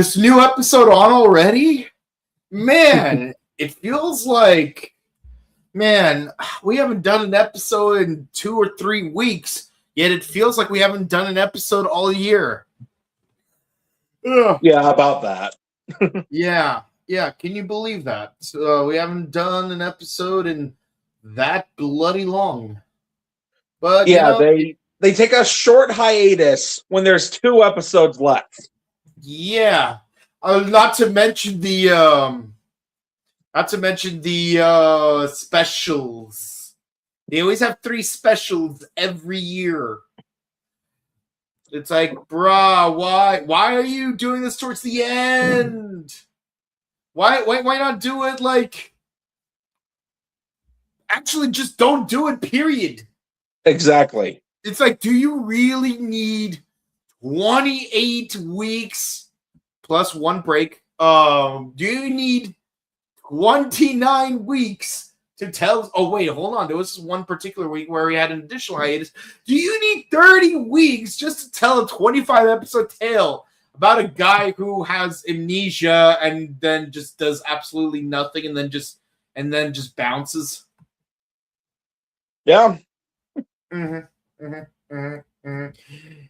this new episode on already? Man, it feels like, man, we haven't done an episode in 2 or 3 weeks, yet it feels like we haven't done an episode all year. Ugh. Yeah, about that. Yeah. Can you believe that? We haven't done an episode in that bloody long. But yeah, they take a short hiatus when there's 2 episodes left. Yeah, not to mention the specials. They always have 3 specials every year. It's like, bruh, why are you doing this towards the end? Why not do it like? Actually, just don't do it. Period. Exactly. It's like, do you really need 28 weeks plus 1 break? Do you need 29 weeks to tell? Oh, wait, hold on. There was one particular week where we had an additional hiatus. Do you need 30 weeks just to tell a 25 episode tale about a guy who has amnesia and then just does absolutely nothing and then just bounces? Yeah.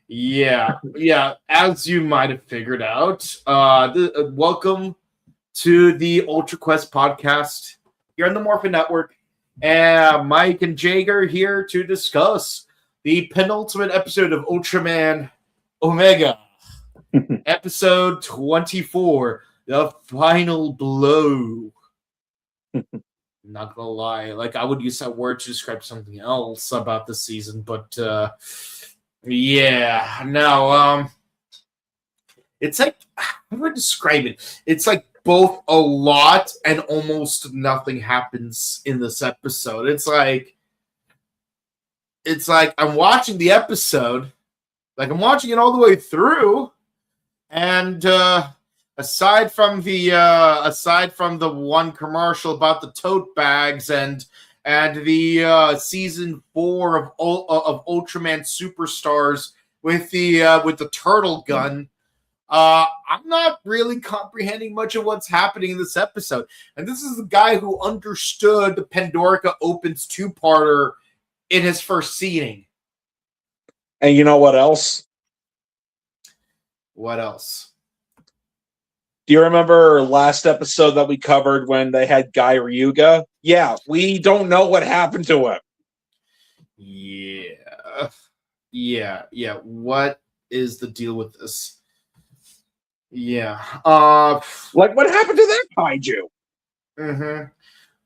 Yeah. As you might have figured out, welcome to the UltraQuest podcast here on the Morphin Network. And Mike and Jager here to discuss the penultimate episode of Ultraman Omega, episode 24, The Final Blow. Not gonna lie, like I would use that word to describe something else about the season, but it's like, how do I describe it? It's like both a lot and almost nothing happens in this episode. It's like I'm watching the episode, like I'm watching it all the way through, and aside from the one commercial about the tote bags and the season 4 of Ultraman Superstars with the turtle gun, I'm not really comprehending much of what's happening in this episode. And this is the guy who understood the Pandorica Opens 2-parter in his first seating. And you know what else? What else? Do you remember last episode that we covered when they had Guy Ryuga? Yeah, we don't know what happened to him. Yeah. What is the deal with this? Yeah. Like, what happened to that kaiju? Mm-hmm.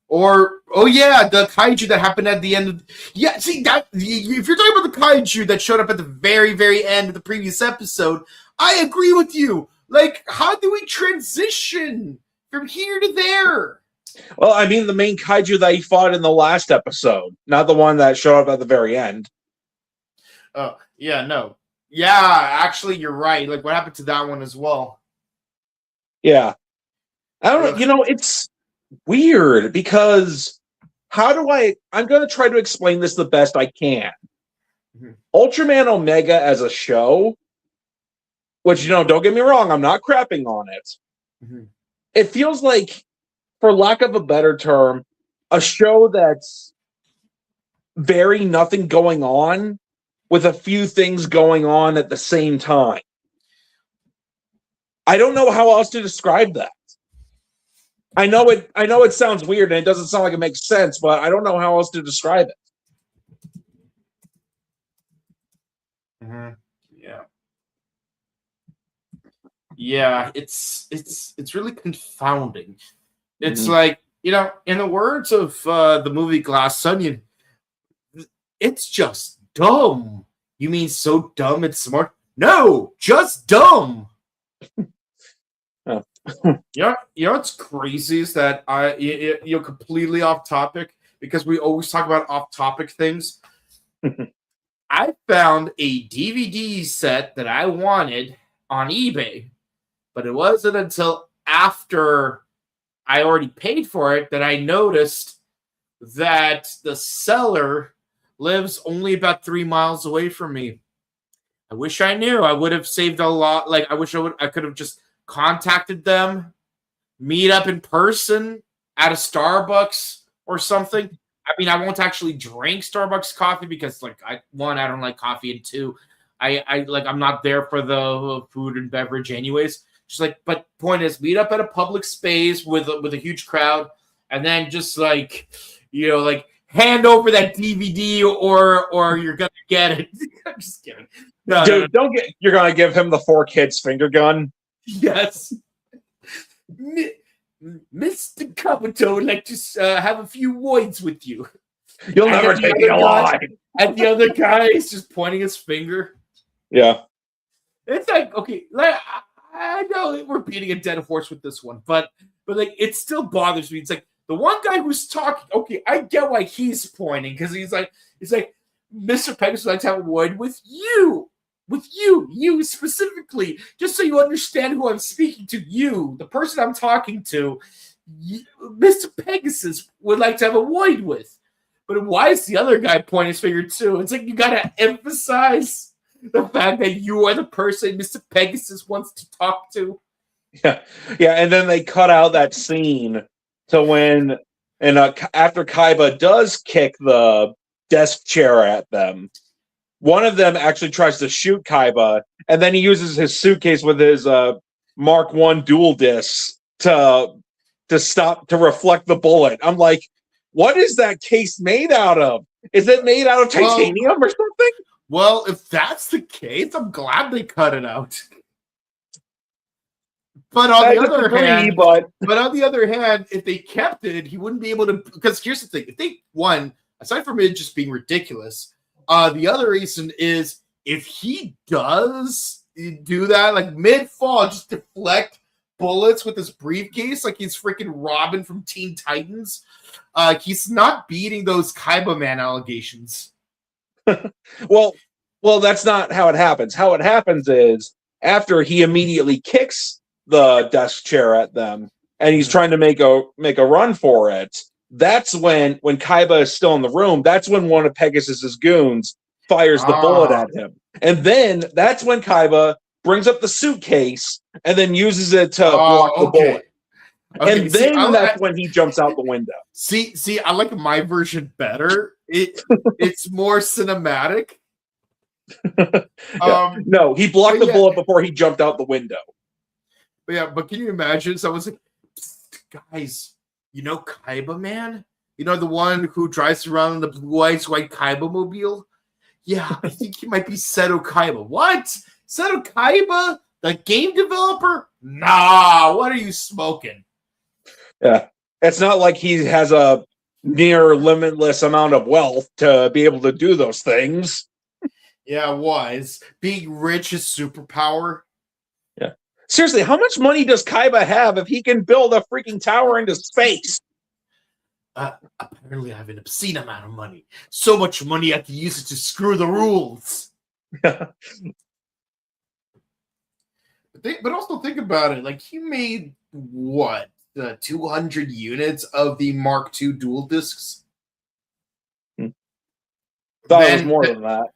Or, the kaiju that happened at the end of... Yeah, see, that if you're talking about the kaiju that showed up at the very, very end of the previous episode, I agree with you. Like, how do we transition from here to there? Well, I mean, the main kaiju that he fought in the last episode, not the one that showed up at the very end. Oh, yeah, no. Yeah, actually, you're right. Like, what happened to that one as well? Yeah. I don't know. It's weird because I'm going to try to explain this the best I can. Mm-hmm. Ultraman Omega as a show, which, don't get me wrong, I'm not crapping on it. Mm-hmm. It feels like, for lack of a better term, a show that's very nothing going on with a few things going on at the same time. I don't know how else to describe that. I know it sounds weird and it doesn't sound like it makes sense, but I don't know how else to describe it. Mm-hmm. Yeah, it's really confounding. It's like, in the words of the movie Glass Onion, it's just dumb. You mean so dumb it's smart? No, just dumb. Oh. What's crazy is that you're completely off topic because we always talk about off topic things. I found a DVD set that I wanted on eBay, but it wasn't until after I already paid for it that I noticed that the seller lives only about 3 miles away from me. I wish I knew. I would have saved a lot. Like, I wish I could have just contacted them, meet up in person at a Starbucks or something. I mean, I won't actually drink Starbucks coffee because, like, I don't like coffee, and two, I'm not there for the food and beverage anyways. Just like, but point is, meet up at a public space with a huge crowd, and then just like, like hand over that DVD or you're gonna get it. I'm just kidding. No, dude, you're gonna give him the 4 kids finger gun. Yes. Mr. Kabuto would like to have a few words with you. You'll never take me alive. And the other guy is just pointing his finger. Yeah. It's like, okay, I know we're beating a dead horse with this one, but like, it still bothers me. It's like the one guy who's talking, okay, I get why he's pointing, because he's like, Mr. Pegasus would like to have a word with you. With you specifically, just so you understand who I'm speaking to. You, the person I'm talking to, Mr. Pegasus would like to have a word with. But why is the other guy pointing his finger too? It's like you gotta emphasize the fact that you are the person Mr. Pegasus wants to talk to. Yeah, and then they cut out that scene to when, and after Kaiba does kick the desk chair at them, one of them actually tries to shoot Kaiba, and then he uses his suitcase with his Mark I dual discs to reflect the bullet. I'm like, what is that case made out of? Is it made out of titanium or something? Well, if that's the case, I'm glad they cut it out. But on the other hand, if they kept it, he wouldn't be able to. Because here's the thing: if they aside from it just being ridiculous, the other reason is if he does do that, like mid-fall, just deflect bullets with his briefcase, like he's freaking Robin from Teen Titans, he's not beating those Kaiba Man allegations. Well, that's not how it happens. How it happens is after he immediately kicks the desk chair at them, and he's trying to make a run for it. That's when Kaiba is still in the room. That's when one of Pegasus's goons fires the bullet at him, and then that's when Kaiba brings up the suitcase and then uses it to block the bullet. Okay, and then that's when he jumps out the window. See, I like my version better. It's more cinematic. No, he blocked the bullet before he jumped out the window. But can you imagine? Someone's like, guys, you know Kaiba Man? You know the one who drives around in the blue eyes white Kaiba mobile? Yeah, I think he might be Seto Kaiba. What? Seto Kaiba? The game developer? Nah, what are you smoking? Yeah. It's not like he has a near limitless amount of wealth to be able to do those things. Yeah, is being rich his superpower? Yeah. Seriously, how much money does Kaiba have if he can build a freaking tower into space? Apparently I have an obscene amount of money. So much money I can use it to screw the rules. But also think about it. Like, he made, 200 units of the Mark II dual discs? Thought it was more than that.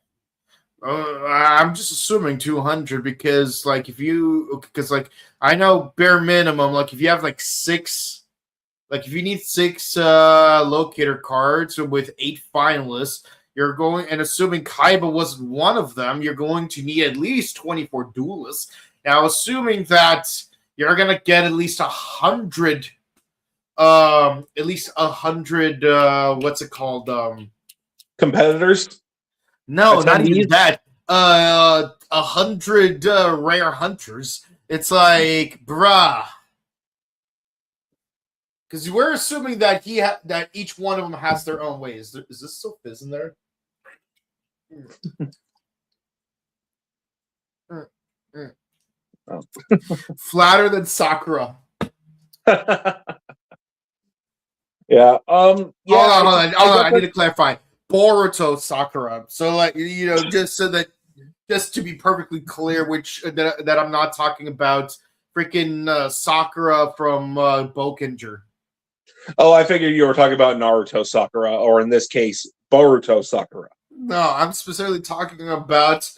I'm just assuming 200 because, I know bare minimum, like, if you have, 6... Like, if you need 6 locator cards with 8 finalists, you're going, and assuming Kaiba wasn't one of them, you're going to need at least 24 duelists. Now, assuming that you're going to get at least 100, what's it called? Competitors? No, not even that. 100 rare hunters. It's like, bruh. Because we're assuming that that each one of them has their own way. Is this still fizz in there? Flatter than Sakura. Yeah. Hold on. I need to clarify. Boruto Sakura. So, just to be perfectly clear, that I'm not talking about freaking Sakura from Bokenger. Oh, I figured you were talking about Naruto Sakura, or in this case, Boruto Sakura. No, I'm specifically talking about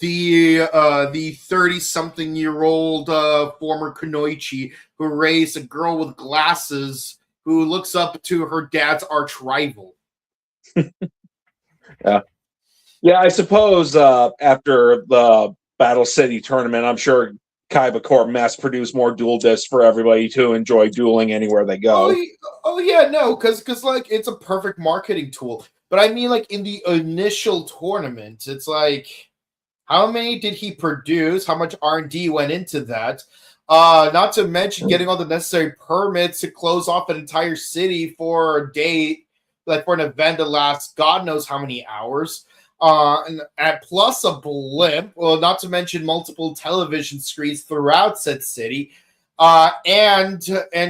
the 30-something-year-old former kunoichi who raised a girl with glasses who looks up to her dad's arch rival. Yeah, I suppose after the Battle City tournament, I'm sure Kaiba Corp mass produced more duel discs for everybody to enjoy dueling anywhere they go. Oh yeah, no, because like it's a perfect marketing tool. But I mean, like in the initial tournament, it's like, how many did he produce? How much R&D went into that? Not to mention getting all the necessary permits to close off an entire city for a day, like for an event that lasts God knows how many hours. And plus a blimp, well, not to mention multiple television screens throughout said city, and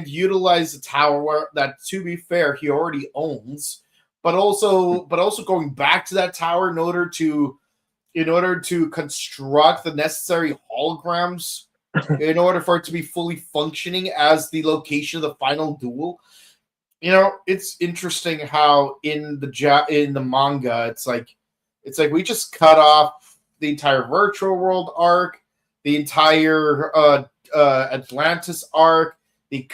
utilize the tower that, to be fair, he already owns, but also going back to that tower in order to construct the necessary holograms in order for it to be fully functioning as the location of the final duel. It's interesting how in the manga, it's like we just cut off the entire virtual world arc, the entire Atlantis arc, the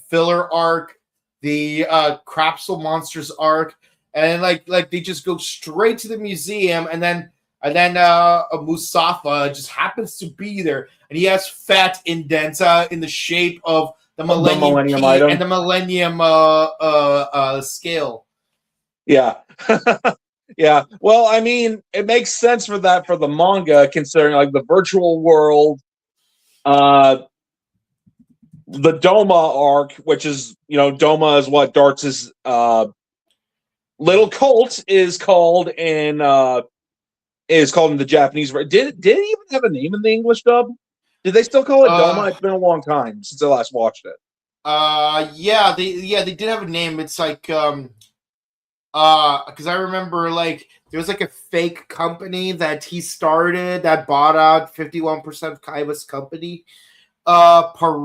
filler arc, the Crapsule Monsters arc, and like they just go straight to the museum, and then Musafa just happens to be there, and he has fat indents in the shape of the Millennium Key item and the Millennium scale. Yeah. Yeah. Well, I mean, it makes sense for the manga, considering like the virtual world, the Doma arc, which is, Doma is what Darts' little cult is called in the Japanese. Did it even have a name in the English dub? Did they still call it Doma? It's been a long time since I last watched it. Yeah, they did have a name. It's like because I remember like there was like a fake company that he started that bought out 51% of Kaiba's company, Paratus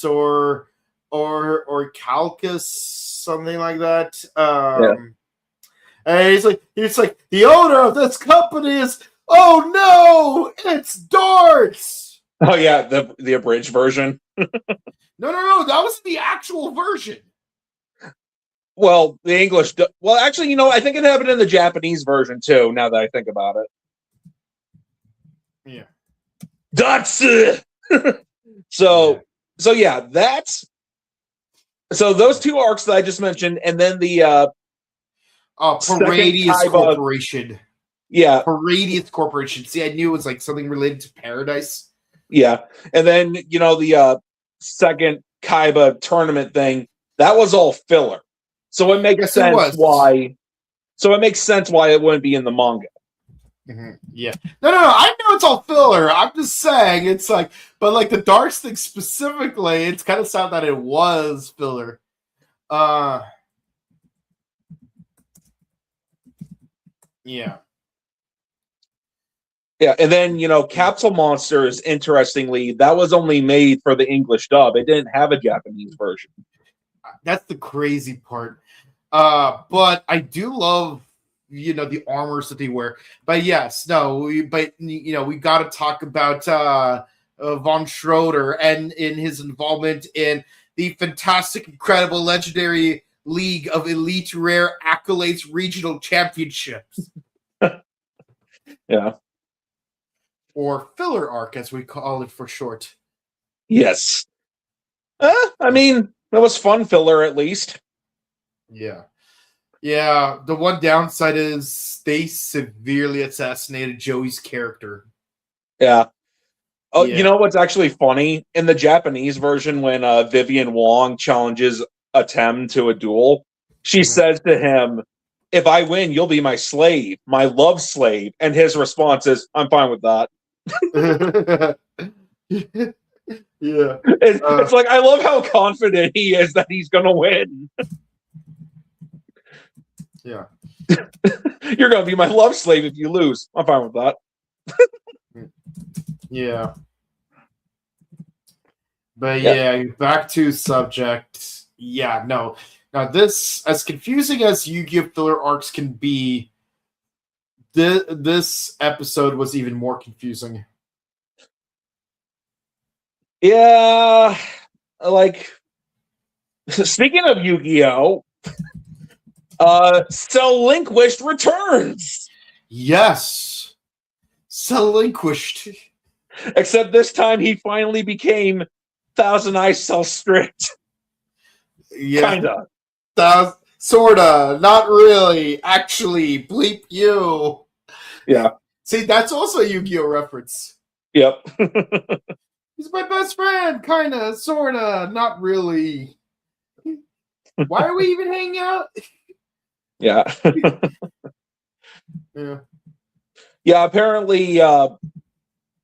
or Calcus, something like that. And he's like the owner of this company is, oh no, it's Darts. Oh yeah, the abridged version. No, that was the actual version. Well, the English. Well, actually, I think it happened in the Japanese version too. Now that I think about it. Yeah. That's So yeah, that's. So those two arcs that I just mentioned, and then the Paradius Corporation. Yeah, Paradius Corporation. See, I knew it was like something related to Paradise. Yeah, and then the second Kaiba tournament thing, that was all filler. So it makes sense why. So it makes sense why it wouldn't be in the manga. Mm-hmm. Yeah. No. I know it's all filler. I'm just saying it's like, but like the Darts thing specifically, it's kind of sad that it was filler. Yeah. Yeah, and then Capsule Monsters, interestingly, that was only made for the English dub. It didn't have a Japanese version. That's the crazy part. But I do love the armors that they wear. But yes, we got to talk about Von Schroeder and in his involvement in the fantastic, incredible, legendary League of Elite Rare Accolades Regional Championships. Yeah. Or filler arc, as we call it for short. Yes. I mean, that was fun filler, at least. Yeah. Yeah, the one downside is they severely assassinated Joey's character. Yeah. Oh, yeah. You know what's actually funny? In the Japanese version, when Vivian Wong challenges Atem to a duel, she says to him, "If I win, you'll be my slave, my love slave." And his response is, "I'm fine with that." Yeah. It's like, I love how confident he is that he's going to win. Yeah. You're going to be my love slave if you lose. I'm fine with that. Yeah. But yeah, back to subject. Yeah, no. Now this, as confusing as Yu-Gi-Oh! Filler arcs can be, this episode was even more confusing. Yeah, like speaking of Yu-Gi-Oh, Relinquished returns. Yes, Relinquished. Except this time he finally became Thousand Eyes Cell Strict. Yeah, kinda. Sorta, not really. Actually, bleep you. Yeah. See, that's also a Yu-Gi-Oh reference. Yep. He's my best friend, kinda, sorta, not really. Why are we even hanging out? Yeah. Yeah. Yeah, apparently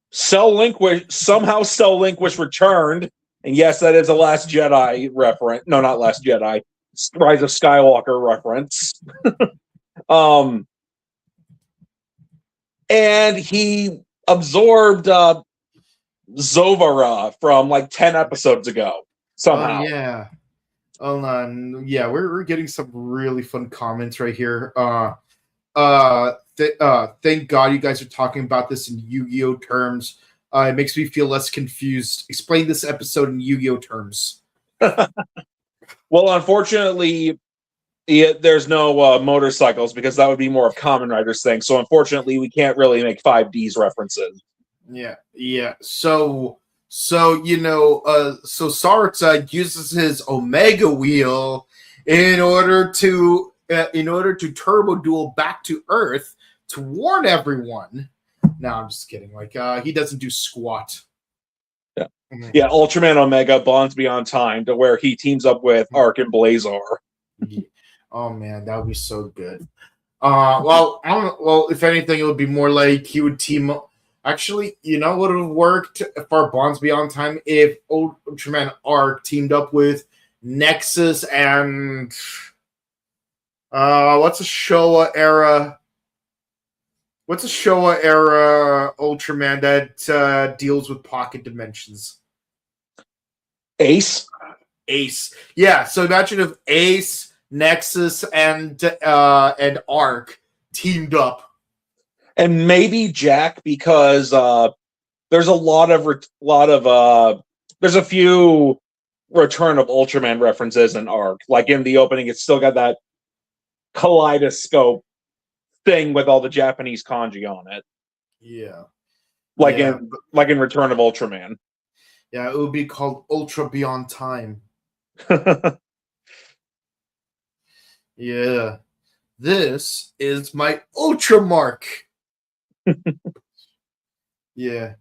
somehow Cell Relinquished returned. And yes, that is a Last Jedi reference. No, not Last Jedi. Rise of Skywalker reference. And he absorbed Zovara from like 10 episodes ago. Somehow. Oh, yeah. Hold on. Yeah, we're getting some really fun comments right here. Thank God you guys are talking about this in Yu-Gi-Oh terms. It makes me feel less confused. Explain this episode in Yu-Gi-Oh terms. Well, unfortunately, there's no motorcycles because that would be more of Kamen Rider's thing. So unfortunately, we can't really make 5D's references. Yeah. So Sarita uses his Omega Wheel in order to turbo duel back to Earth to warn everyone. No, I'm just kidding. Like he doesn't do squat. Yeah. Mm-hmm. Yeah, Ultraman Omega bonds beyond time to where he teams up with Arc and Blazar. Yeah. Oh man, that would be so good. Well, if anything, it would be more like he would team up. Actually, you know what would have worked for Bonds Beyond Time if Ultraman Arc teamed up with Nexus and what's a Showa era Ultraman that deals with pocket dimensions? Ace. Yeah, so imagine if Ace, Nexus, and Arc teamed up. And maybe Jack, because there's there's a few Return of Ultraman references in Arc. Like in the opening, it's still got that kaleidoscope thing with all the Japanese kanji on it. Yeah. Like in Return of Ultraman. Yeah, it would be called Ultra Beyond Time. Yeah. This is my Ultra Mark. Yeah.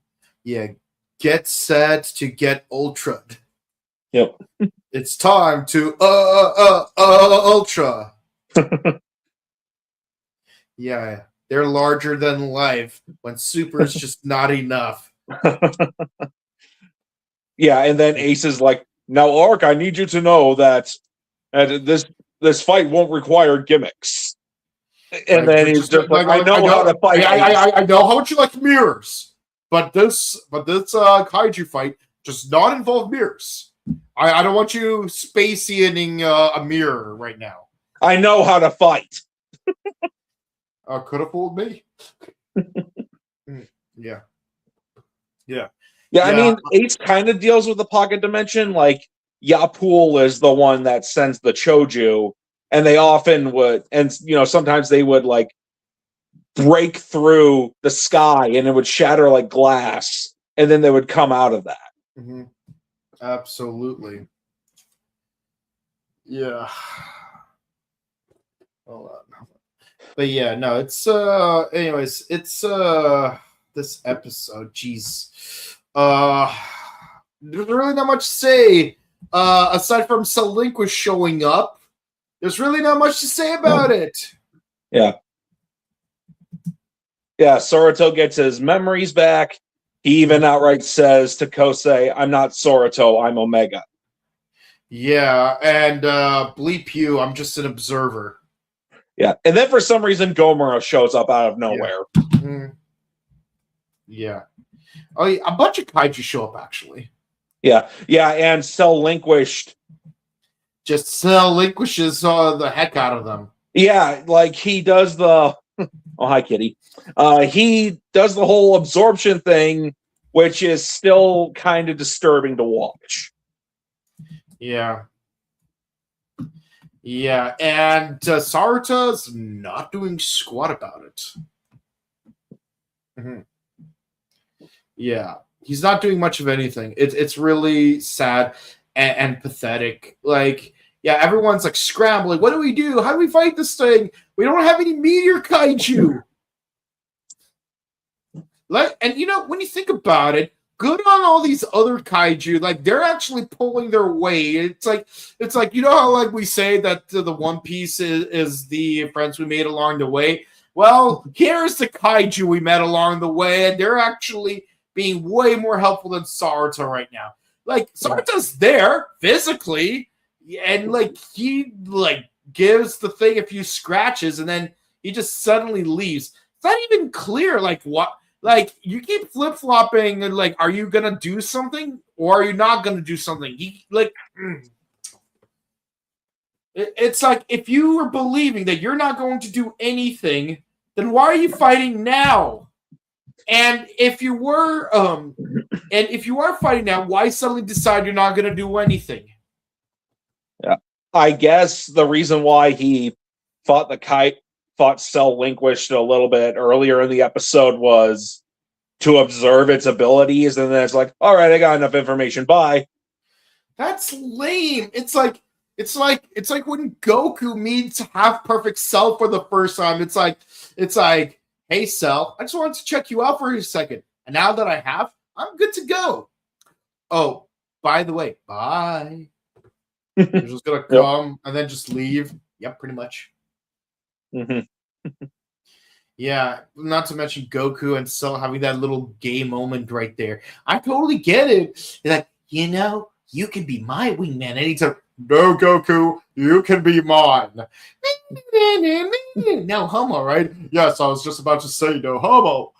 Get set to get ultra'd. Yep. It's time to ultra. Yeah, they're larger than life when super is just not enough. Yeah, and then Ace is like, now Arc, I need you to know that this fight won't require gimmicks. And then he's just like, I know how to fight. I know how much you like mirrors, but this kaiju fight does not involve mirrors. I don't want you spacing a mirror right now. I know how to fight. Could have fooled me. Yeah. I mean, Ace kind of deals with the pocket dimension. Like, Yapul is the one that sends the Choju, and they often would, and sometimes they would like break through the sky, and it would shatter like glass, and then they would come out of that. Mm-hmm. Absolutely. Yeah. Hold on. But yeah, no, it's anyways, it's this episode, jeez. There's really not much to say. Aside from Relinquished showing up, there's really not much to say about it. Yeah, Sorito gets his memories back. He even outright says to Kosei, I'm not Sorito, I'm Omega. Yeah, and bleep you, I'm just an observer. Yeah, and then for some reason, Gomora shows up out of nowhere. Yeah. Oh, yeah, a bunch of kaiju show up, actually. Yeah, and Relinquished just relinquishes the heck out of them. Yeah, like he does the Oh, hi, Kitty. He does the whole absorption thing, which is still kind of disturbing to watch. Yeah. Yeah, and Saruta's not doing squat about it. Mm-hmm. Yeah, he's not doing much of anything. It's really sad and pathetic. Like, yeah, everyone's like scrambling. What do we do? How do we fight this thing? We don't have any meteor kaiju. Like, and you know, when you think about it, good on all these other kaiju. Like, they're actually pulling their weight. It's like you know how like we say that the One Piece is the friends we made along the way. Well, here's the kaiju we met along the way, and they're actually being way more helpful than Saruta right now. Like, Saruta's there physically, and like he like gives the thing a few scratches, and then he just suddenly leaves. It's not even clear like what. Like, you keep flip-flopping, and like, are you gonna do something or are you not gonna do something? It's like, if you were believing that you're not going to do anything, then why are you fighting now? And if you were fighting now, why suddenly decide you're not gonna do anything? Yeah, I guess the reason why he fought Cell Linquished a little bit earlier in the episode was to observe its abilities, and then it's like, all right, I got enough information. Bye. That's lame. It's like when Goku meets Half Perfect Cell for the first time. It's like, hey Cell, I just wanted to check you out for a second, and now that I have, I'm good to go. Oh, by the way, bye. You're just gonna come and then just leave. Yep, pretty much. Mm-hmm. Yeah, not to mention Goku and Cell having that little gay moment right there. I totally get it. Like, you know, you can be my wingman anytime. No, Goku, you can be mine. No homo, right? Yes, I was just about to say no homo.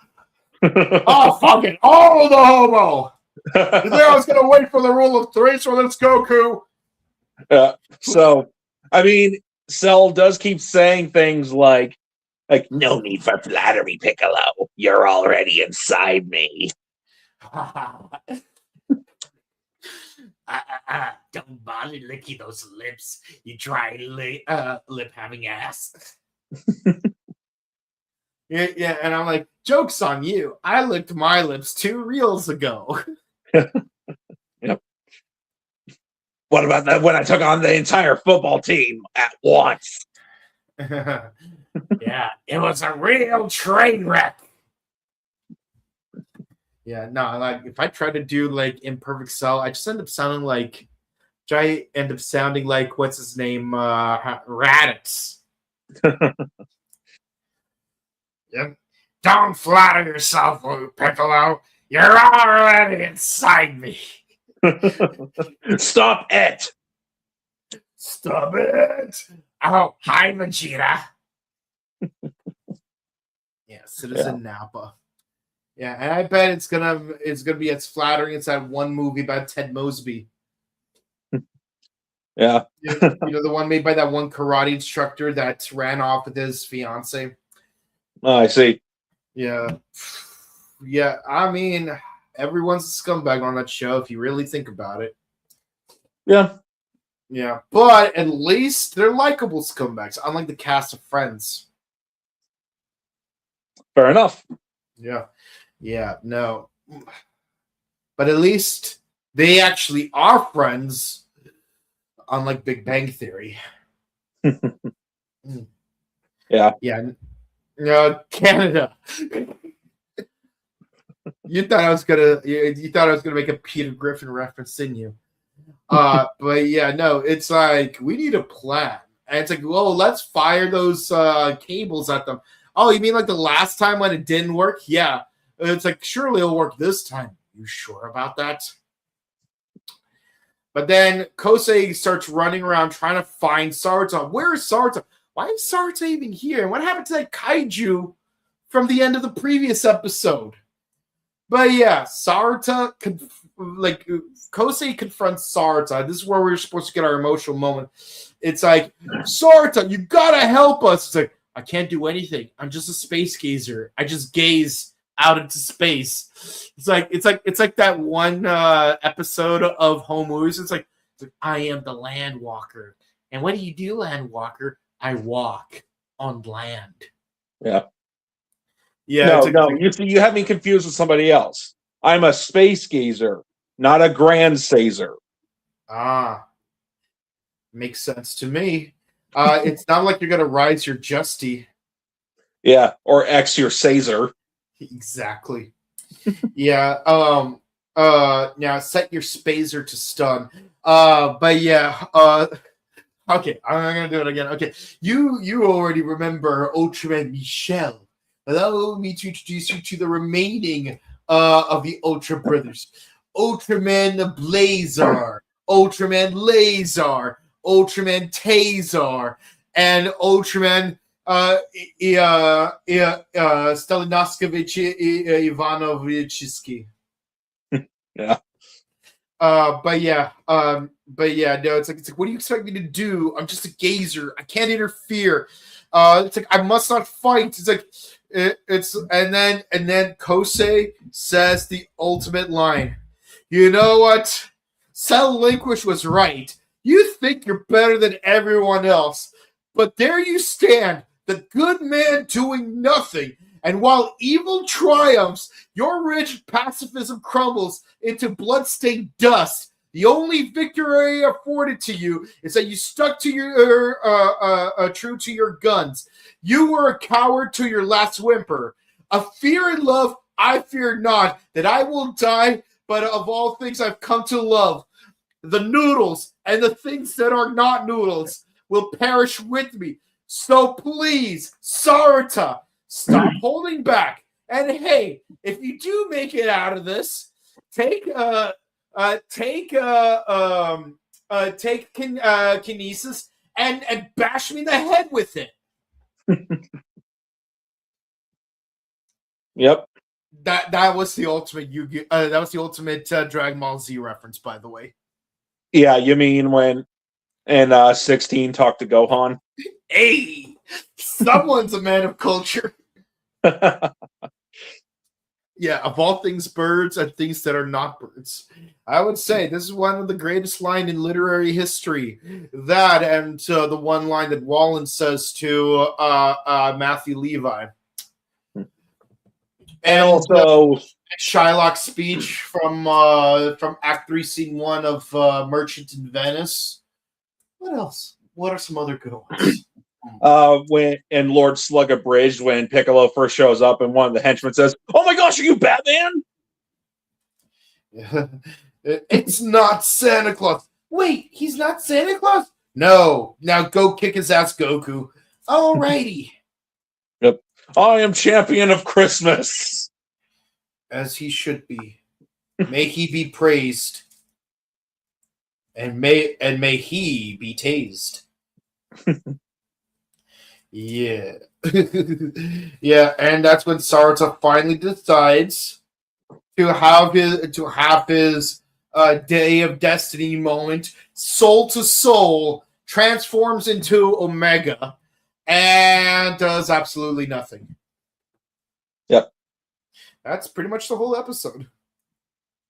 Oh, fuck it. Oh, the homo. You think I was going to wait for the rule of three, so let's Goku. So, I mean, Cell does keep saying things like, no need for flattery, Piccolo. You're already inside me. Don't bother licking those lips. You try lip having ass. yeah, and I'm like, joke's on you. I licked my lips 2 reels ago. Yep. What about that when I took on the entire football team at once? Yeah, it was a real train wreck. Yeah, no, like if I try to do like Imperfect Cell, I just end up sounding like what's his name? Raditz. Yep. Don't flatter yourself, Piccolo. You're already inside me. Stop it. Stop it. Oh, hi, Vegeta. Yeah, Citizen Nappa. Yeah, and I bet it's gonna be as flattering as that one movie about Ted Mosby. Yeah. You know, the one made by that one karate instructor that ran off with his fiance. Oh, I see. Yeah. Yeah, I mean, everyone's a scumbag on that show if you really think about it. Yeah. Yeah, but at least they're likable scumbags, unlike the cast of Friends. Fair enough. Yeah, no. But at least they actually are friends, unlike Big Bang Theory. Yeah. Canada. You thought I was gonna make a Peter Griffin reference, didn't you? But yeah, no, it's like we need a plan. And it's like, well, let's fire those cables at them. Oh, you mean like the last time when it didn't work? Yeah. It's like, surely it'll work this time. You sure about that? But then Kosei starts running around trying to find Saruta. Where is Saruta? Why is Saruta even here? And what happened to that kaiju from the end of the previous episode? But yeah, Saruta, Kosei confronts Saruta. This is where we're supposed to get our emotional moment. It's like, Saruta, you gotta help us. It's like, I can't do anything. I'm just a space gazer. I just gaze out into space. It's like that one episode of Home Movies. It's like I am the land walker. And what do you do, land walker? I walk on land. Yeah. Yeah. No. You have me confused with somebody else. I'm a space gazer, not a grand sazer. Ah, makes sense to me. It's not like you're gonna rise your Justy. Yeah, or X your sazer. Exactly. Yeah. Now set your spazer to stun. But yeah. Okay, I'm gonna do it again. Okay, you already remember Ultraman Michel. Allow me to introduce you to the remaining of the Ultra Brothers. Ultraman Blazar, Ultraman Lazar, Ultraman Tazar, and Ultraman Stalinaskevich Ivanovichsky. Yeah. But yeah, no, it's like, what do you expect me to do? I'm just a gazer. I can't interfere. It's like I must not fight. It's like and then Kosei says the ultimate line. You know what? Cell Linquish was right. You think you're better than everyone else, but there you stand, the good man doing nothing. And while evil triumphs, your rigid pacifism crumbles into bloodstained dust. The only victory afforded to you is that you stuck to your true to your guns. You were a coward to your last whimper. A fear and love, I fear not that I will die, but of all things I've come to love. The noodles and the things that are not noodles will perish with me. So please, Sarata, stop holding back. And hey, if you do make it out of this, take kinesis and bash me in the head with it. Yep. That was the ultimate that was the ultimate Dragon Ball Z reference, by the way. Yeah, you mean when in 16 talked to Gohan? Hey, someone's a man of culture. Yeah, of all things birds and things that are not birds. I would say this is one of the greatest lines in literary history. That and the one line that Wallen says to Matthew Levi. And also Shylock's speech from Act 3, Scene 1 of Merchant in Venice. What else? What are some other good ones? when in Lord Slug Abridged, when Piccolo first shows up and one of the henchmen says, "Oh my gosh, are you Batman?" It's not Santa Claus. Wait, he's not Santa Claus? No. Now go kick his ass, Goku. Alrighty. Yep. I am champion of Christmas. As he should be. May he be praised. And may he be tased. Yeah. Yeah, and that's when Sarata finally decides to have his Day of Destiny moment, soul to soul, transforms into Omega, and does absolutely nothing. Yep. That's pretty much the whole episode.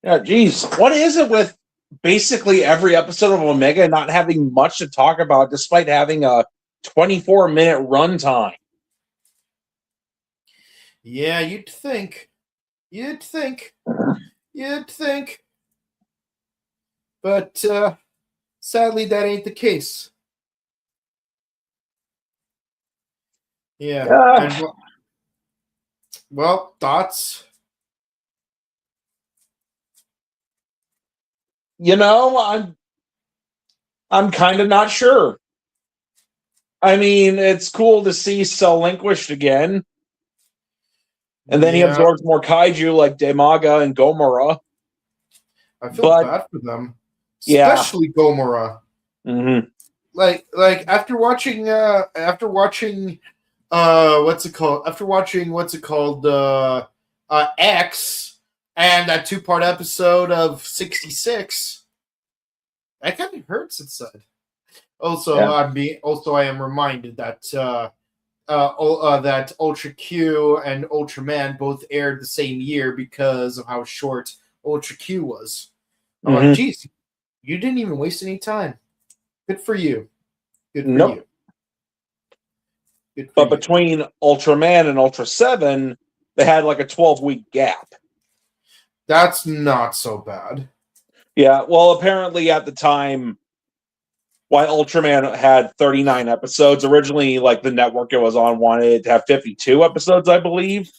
Yeah, geez. What is it with basically every episode of Omega not having much to talk about despite having a 24-minute runtime? Yeah, you'd think. But sadly, that ain't the case. Yeah. And, well, thoughts? You know, I'm kind of not sure. I mean, it's cool to see Cell Linquished again. And then he absorbs more kaiju like Demaga and Gomora. I feel bad for them. Especially Gomora. Mm-hmm. Like after watching X and that 2-part episode of 66, that kind of hurts inside. Also, I am reminded that that Ultra Q and Ultraman both aired the same year because of how short Ultra Q was. I'm like, geez, you didn't even waste any time. Good for you. Good for you. Good for but you. between Ultraman and Ultra 7, they had like a 12-week gap. That's not so bad. Yeah, well, apparently at the time, why Ultraman had 39 episodes, originally, like, the network it was on wanted it to have 52 episodes, I believe.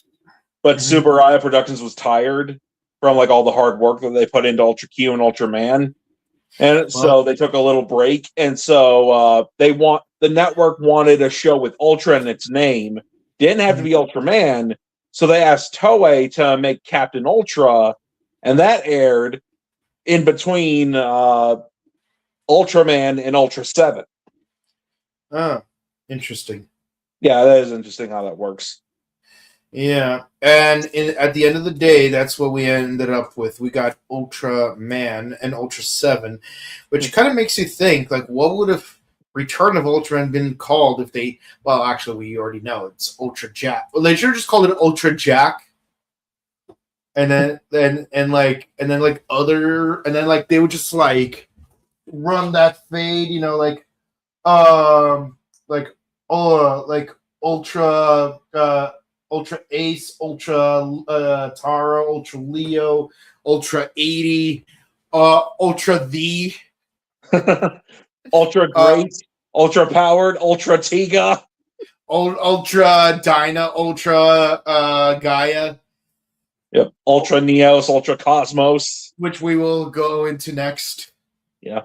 But Tsuburaya Productions was tired from, like, all the hard work that they put into Ultra Q and Ultraman. And so they took a little break. And so the network wanted a show with Ultra in its name. Didn't have to be Ultraman. So they asked Toei to make Captain Ultra. And that aired in between Ultraman and Ultra 7. Oh, interesting. Yeah, that is interesting how that works. Yeah, and at the end of the day, that's what we ended up with. We got Ultraman and Ultra 7, which kind of makes you think, like, what would have Return of Ultraman been called if they... Well, actually, we already know. It's Ultra Jack. Well, they should have just called it Ultra Jack. And then they would just, like, run that fade, you know, like Ultra... Ultra Ace, Ultra Taro, Ultra Leo, Ultra 80, Ultra V, Ultra Great, Ultra Powered, Ultra Tiga, Ultra Dyna, Ultra Gaia. Yep, Ultra Neos, Ultra Cosmos, which we will go into next. Yeah.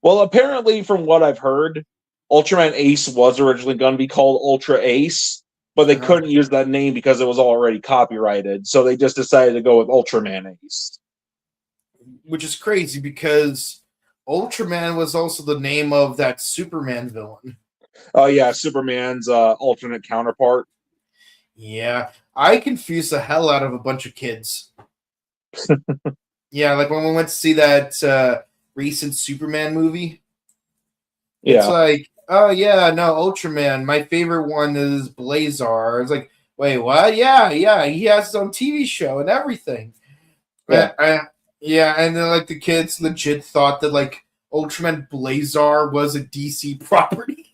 Well, apparently, from what I've heard, Ultraman Ace was originally going to be called Ultra Ace, but they couldn't use that name because it was already copyrighted. So they just decided to go with Ultraman Ace. Which is crazy because Ultraman was also the name of that Superman villain. Oh, yeah, Superman's alternate counterpart. Yeah, I confused the hell out of a bunch of kids. Yeah, like when we went to see that recent Superman movie. Yeah. It's like, oh yeah, no, Ultraman. My favorite one is Blazar. It's like, wait, what? Yeah, he has his own TV show and everything. Yeah, yeah, and then like the kids legit thought that like Ultraman Blazar was a DC property.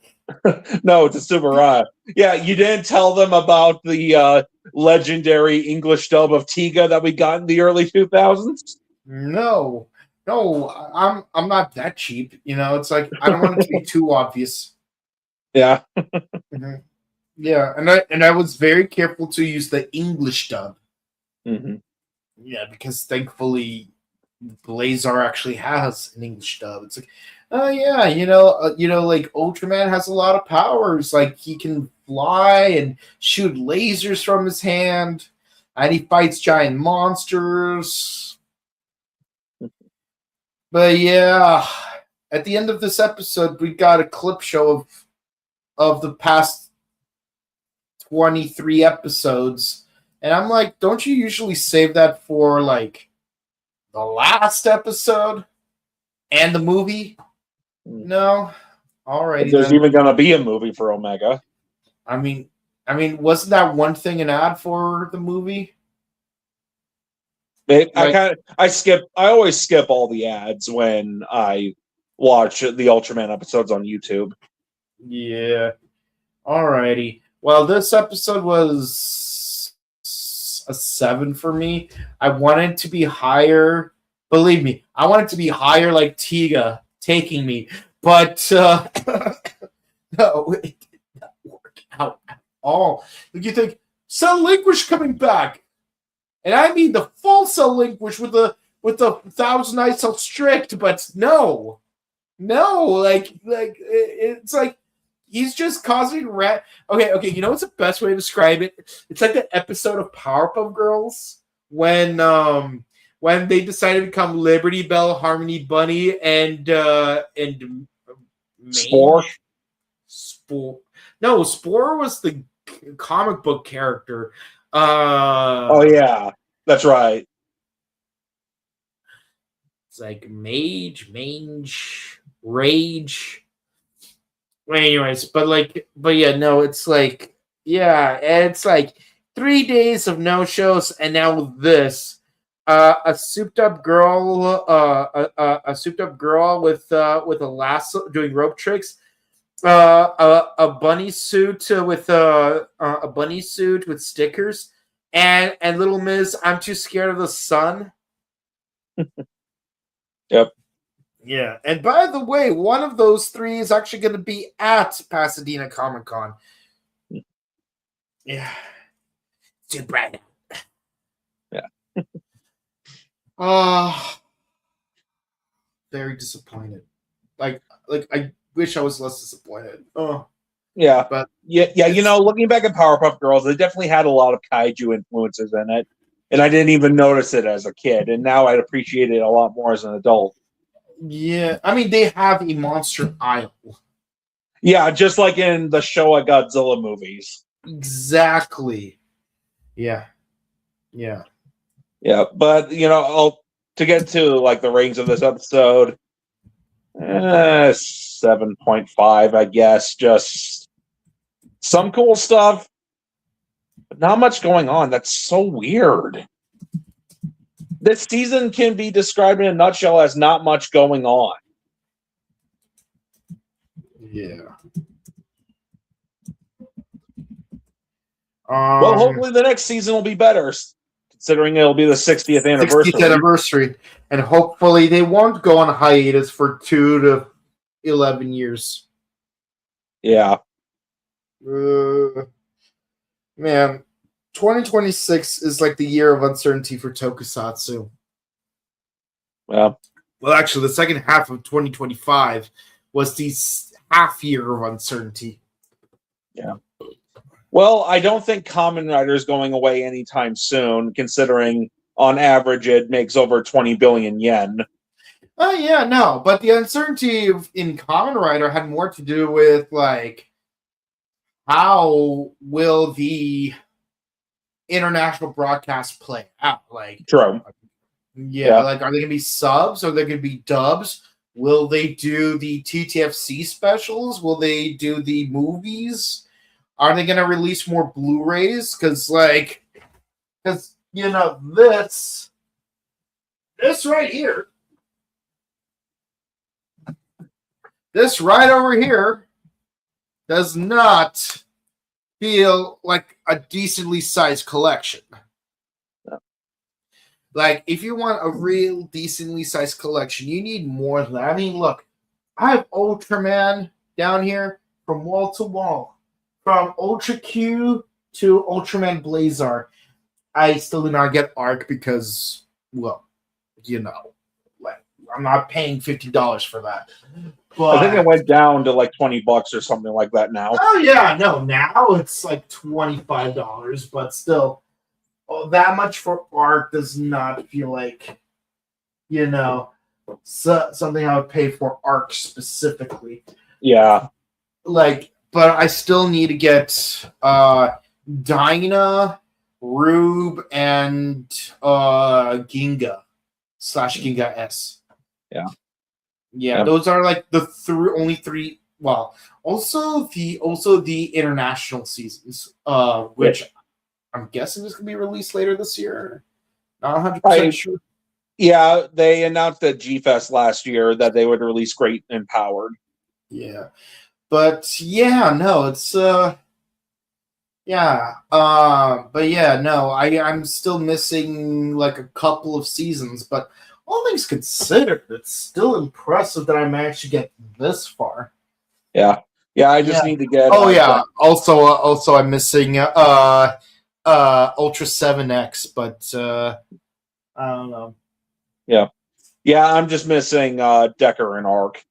No, it's a Tsuburaya. Yeah, you didn't tell them about the legendary English dub of Tiga that we got in the early 2000s? No, I'm not that cheap. You know, it's like I don't want it to be too obvious. Yeah. Yeah, and I was very careful to use the English dub. Yeah, because thankfully Blazar actually has an English dub. It's like, oh yeah, like Ultraman has a lot of powers. Like he can fly and shoot lasers from his hand, and he fights giant monsters. But yeah, at the end of this episode, we got a clip show of the past 23 episodes. And I'm like, don't you usually save that for like the last episode and the movie? No. Alrighty. There's even gonna be a movie for Omega. I mean, wasn't that one thing an ad for the movie? I always skip all the ads when I watch the Ultraman episodes on YouTube. Yeah. Alrighty. Well, this episode was a 7 for me. I wanted to be higher. Believe me, I wanted to be higher like Tiga taking me. But no, it did not work out at all. Like you think, Cell Linquish coming back. And I mean the full Cell Linquish with the 1000 ISO strict, but no, like it's like he's just causing Okay, you know what's the best way to describe it? It's like the episode of Powerpuff Girls when they decided to become Liberty Bell, Harmony Bunny, and Spore. No, Spore was the comic book character. Oh yeah, that's right. It's like Mage, Mange, Rage. Anyways, but yeah, no, it's like, yeah, it's like 3 days of no shows, and now this, a souped up girl, a souped up girl with a lasso doing rope tricks, a bunny suit with a bunny suit with stickers, and Little Miss, I'm too scared of the sun. Yep. Yeah, and by the way, one of those three is actually going to be at Pasadena Comic Con. Yeah, too bright. Yeah. Very disappointed. Like I wish I was less disappointed. Oh, yeah, but yeah. You know, looking back at Powerpuff Girls, they definitely had a lot of kaiju influences in it, and I didn't even notice it as a kid, and now I'd appreciate it a lot more as an adult. yeah, I mean, they have a monster aisle. Yeah, just like in the Showa Godzilla movies. Exactly. Yeah. Yeah, but you know, to get to like the ratings of this episode, 7.5, I guess. Just some cool stuff, but not much going on. That's so weird. This season can be described in a nutshell as not much going on. Yeah. Well, hopefully the next season will be better, considering it'll be the 60th anniversary. 60th anniversary, and hopefully they won't go on hiatus for 2 to 11 years. Yeah. Man, 2026 is like the year of uncertainty for tokusatsu. Well, actually, the second half of 2025 was the half year of uncertainty. Yeah. Well, I don't think Kamen Rider is going away anytime soon, considering on average it makes over 20 billion yen. Oh, yeah, no. But the uncertainty in Kamen Rider had more to do with, like, how will the international broadcast play out? Like, true. Yeah, like, are they going to be subs? Are they going to be dubs? Will they do the TTFC specials? Will they do the movies? Are they going to release more Blu-rays? Because, you know, this right here, this right over here does not feel like a decently sized collection. No. Like, if you want a real decently sized collection, you need more than that. I mean, look, I have Ultraman down here from wall to wall. From Ultra Q to Ultraman Blazar. I still do not get ARC because, well, you know, like, I'm not paying $50 for that. But I think it went down to like $20 or something like that now. Oh yeah, no, now it's like $25, but still, that much for ARC does not feel like, you know, something I would pay for ARC specifically. Yeah. Like, but I still need to get Dinah, Rube, and Ginga / Ginga S. Yeah. Yeah, those are like the only three. Well, also the international seasons, which I'm guessing is going to be released later this year. Not 100% sure. Yeah, they announced at G-Fest last year that they would release Great Empowered. Yeah. But yeah, no, it's but yeah, no, I'm still missing like a couple of seasons, but all things considered, it's still impressive that I managed to get this far. Yeah, I just need to get. Oh yeah, also I'm missing Ultra 7X, but I don't know. Yeah, I'm just missing Decker and Arc.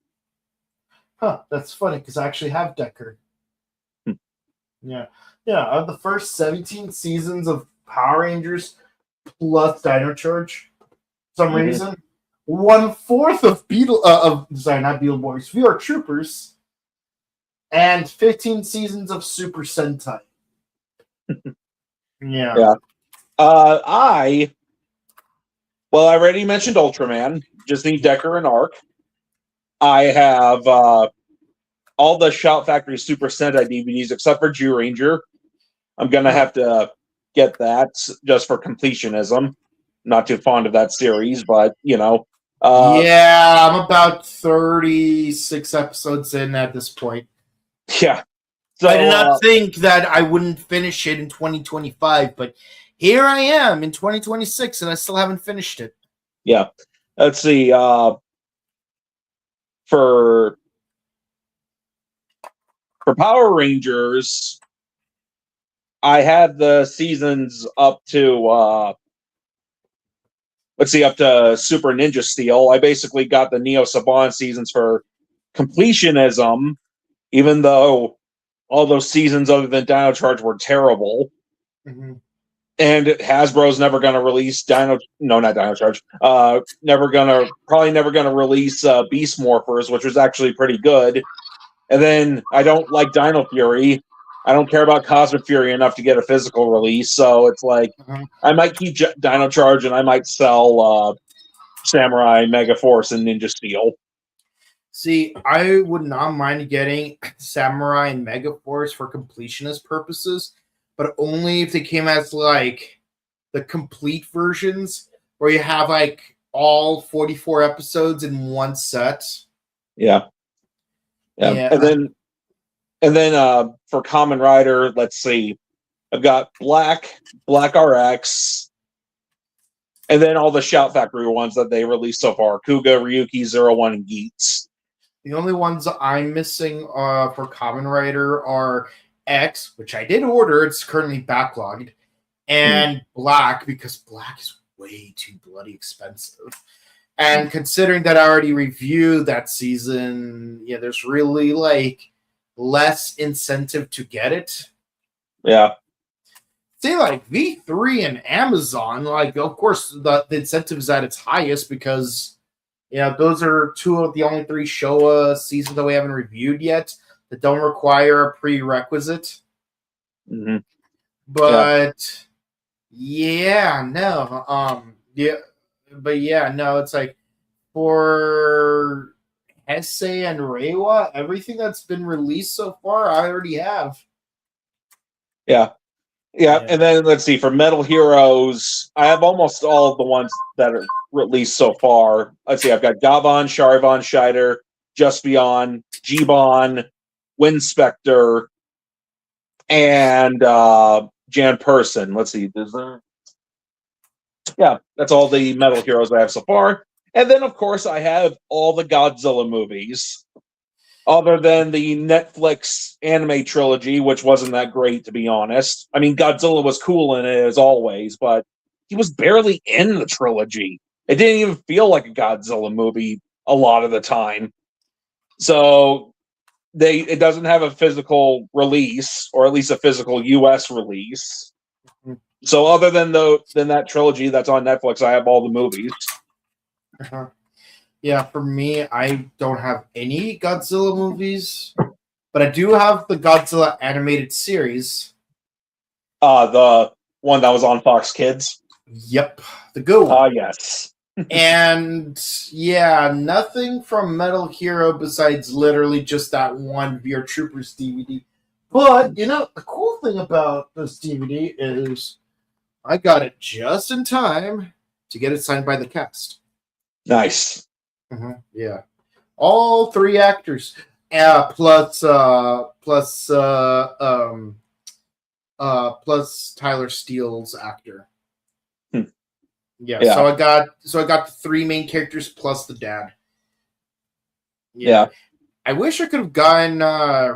Huh, that's funny because I actually have Decker. Yeah, of the first 17 seasons of Power Rangers plus Dino Charge, for some reason, 1/4 of not Beetle Boys, VR Troopers, and 15 seasons of Super Sentai. Yeah. I already mentioned Ultraman. Just need Decker and Arc. I have all the Shout Factory Super Sentai DVDs except for G-Ranger. I'm gonna have to get that just for completionism. Not too fond of that series, but Yeah, I'm about 36 episodes in at this point. Yeah. So, I did not think that I wouldn't finish it in 2025, but here I am in 2026 and I still haven't finished it. Yeah. Let's see. For Power Rangers, I had the seasons up to up to Super Ninja Steel. I basically got the Neo Saban seasons for completionism, even though all those seasons other than Dino Charge were terrible. Mm-hmm. And Hasbro's never going to release probably never going to release Beast Morphers, which was actually pretty good. And then I don't like Dino Fury. I don't care about Cosmic Fury enough to get a physical release, so it's like I might keep Dino Charge and I might sell Samurai, Mega Force, and Ninja Steel. See, I would not mind getting Samurai and Mega Force for completionist purposes, but only if they came as like the complete versions where you have like all 44 episodes in one set. Yeah. And then for Kamen Rider, let's see. I've got Black RX, and then all the Shout Factory ones that they released so far: Kuga, Ryuki, 01, and Geats. The only ones I'm missing for Kamen Rider are X, which I did order. It's currently backlogged, and Black, because Black is way too bloody expensive. And considering that I already reviewed that season, yeah, there's really like less incentive to get it. Yeah. See, like V3 and Amazon, like of course the incentive is at its highest because those are two of the only three Showa seasons that we haven't reviewed yet that don't require a prerequisite. Mm-hmm. But it's like for Heisei and Reiwa, everything that's been released so far, I already have. Yeah. And then let's see, for Metal Heroes, I have almost all of the ones that are released so far. Let's see, I've got Gabon, Charivan, Scheider, Just Beyond, G-Bon, Windspector, and Jan Person. Let's see, that's all the Metal Heroes I have so far. And then, of course, I have all the Godzilla movies, other than the Netflix anime trilogy, which wasn't that great, to be honest. I mean, Godzilla was cool in it, as always, but he was barely in the trilogy. It didn't even feel like a Godzilla movie a lot of the time. So it doesn't have a physical release, or at least a physical US release. So other than that trilogy that's on Netflix, I have all the movies. Uh-huh. Yeah, for me, I don't have any Godzilla movies, but I do have the Godzilla animated series. The one that was on Fox Kids? Yep, the good one. Yes. And yeah, nothing from Metal Hero besides literally just that one VR Troopers DVD. But, the cool thing about this DVD is I got it just in time to get it signed by the cast. Nice. Yeah, all three actors, plus Tyler Steele's actor. Yeah, so I got the three main characters plus the dad. Yeah. I wish I could have gotten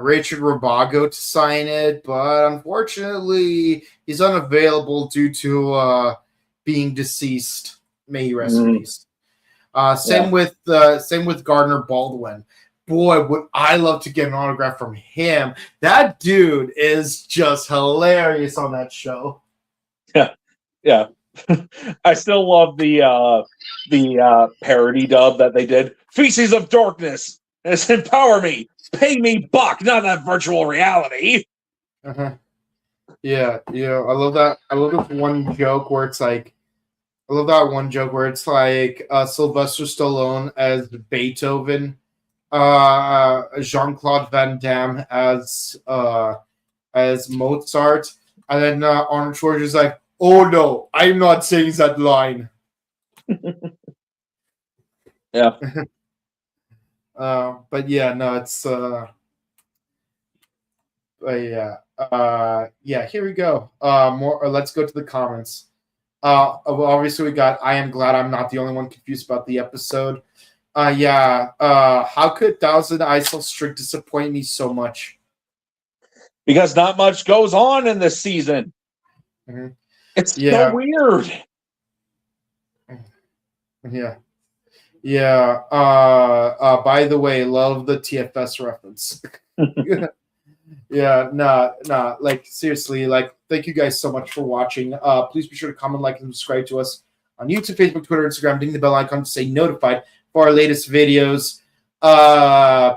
Richard Robago to sign it, but unfortunately he's unavailable due to being deceased. May he rest in peace. Same with Gardner Baldwin. Boy, would I love to get an autograph from him. That dude is just hilarious on that show. Yeah. I still love the parody dub that they did. Feces of Darkness. It's empower me. Pay me buck, not that virtual reality. Yeah. I love that. I love this one joke where it's like, Sylvester Stallone as Beethoven Jean-Claude Van Damme as Mozart, and then Arnold Schwarzenegger's like, "Oh no, I'm not saying that line." Yeah. But yeah, no, it's yeah. Here we go. More. Let's go to the comments. Obviously we got. I am glad I'm not the only one confused about the episode. Yeah. How could Thousand Eyes So Strict disappoint me so much? Because not much goes on in this season. Mm-hmm. It's so weird. Yeah. Yeah. By the way, love the TFS reference. Yeah, nah. Like seriously, like thank you guys so much for watching. Please be sure to comment, like, and subscribe to us on YouTube, Facebook, Twitter, Instagram. Ding the bell icon to stay notified for our latest videos.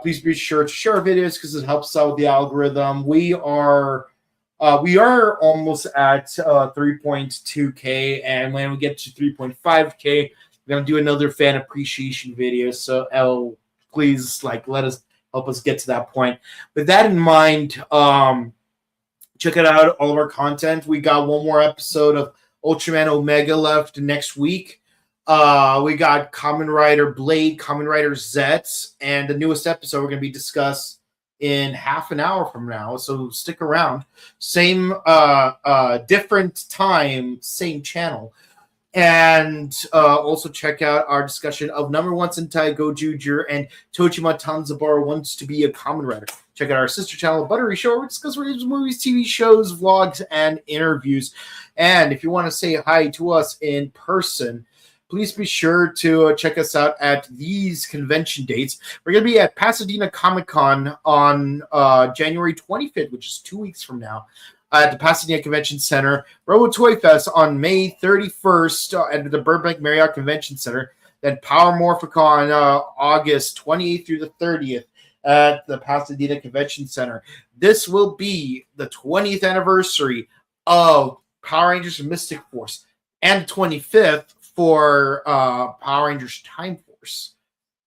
Please be sure to share our videos because it helps out with the algorithm. We are almost at 3.2K, and when we get to 3.5K, we're gonna do another fan appreciation video. So, please help us get to that point. With that in mind, check it out, all of our content. We got one more episode of Ultraman Omega left next week. We got Kamen Rider Blade, Kamen Rider Zets, and the newest episode we're going to be discussed in half an hour from now. So stick around. Same, different time, same channel. And also check out our discussion of number one Sentai Gojuju and Tojima Tanzabara wants to be a Kamen Rider. Check out our sister channel, Buttery Show, where we discuss movies, TV shows, vlogs, and interviews. And if you want to say hi to us in person, please be sure to check us out at these convention dates. We're going to be at Pasadena Comic-Con on January 25th, which is 2 weeks from now, at the Pasadena Convention Center. Robo Toy Fest on May 31st at the Burbank Marriott Convention Center. Then Power Morphicon August 28th through the 30th at the Pasadena Convention Center. This will be the 20th anniversary of Power Rangers Mystic Force and the 25th for Power Rangers Time Force.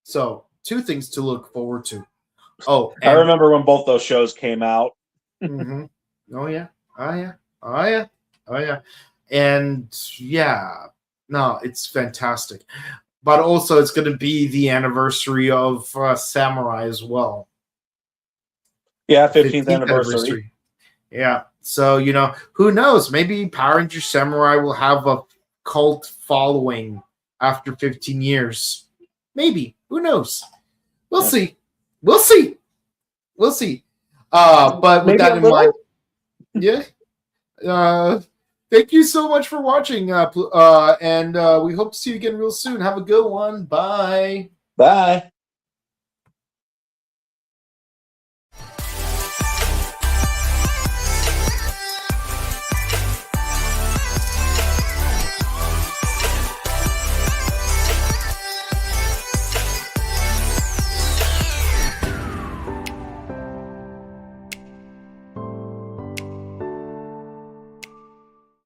So, two things to look forward to. Oh, I remember when both those shows came out. Mm-hmm. Oh yeah. And yeah, no, it's fantastic. But also, it's going to be the anniversary of Samurai as well. Yeah, 15th anniversary. Yeah. So, who knows? Maybe Power Rangers Samurai will have a cult following after 15 years. Maybe. Who knows? We'll see. But with that in mind, yeah. Thank you so much for watching, and we hope to see you again real soon. Have a good one. Bye. Bye.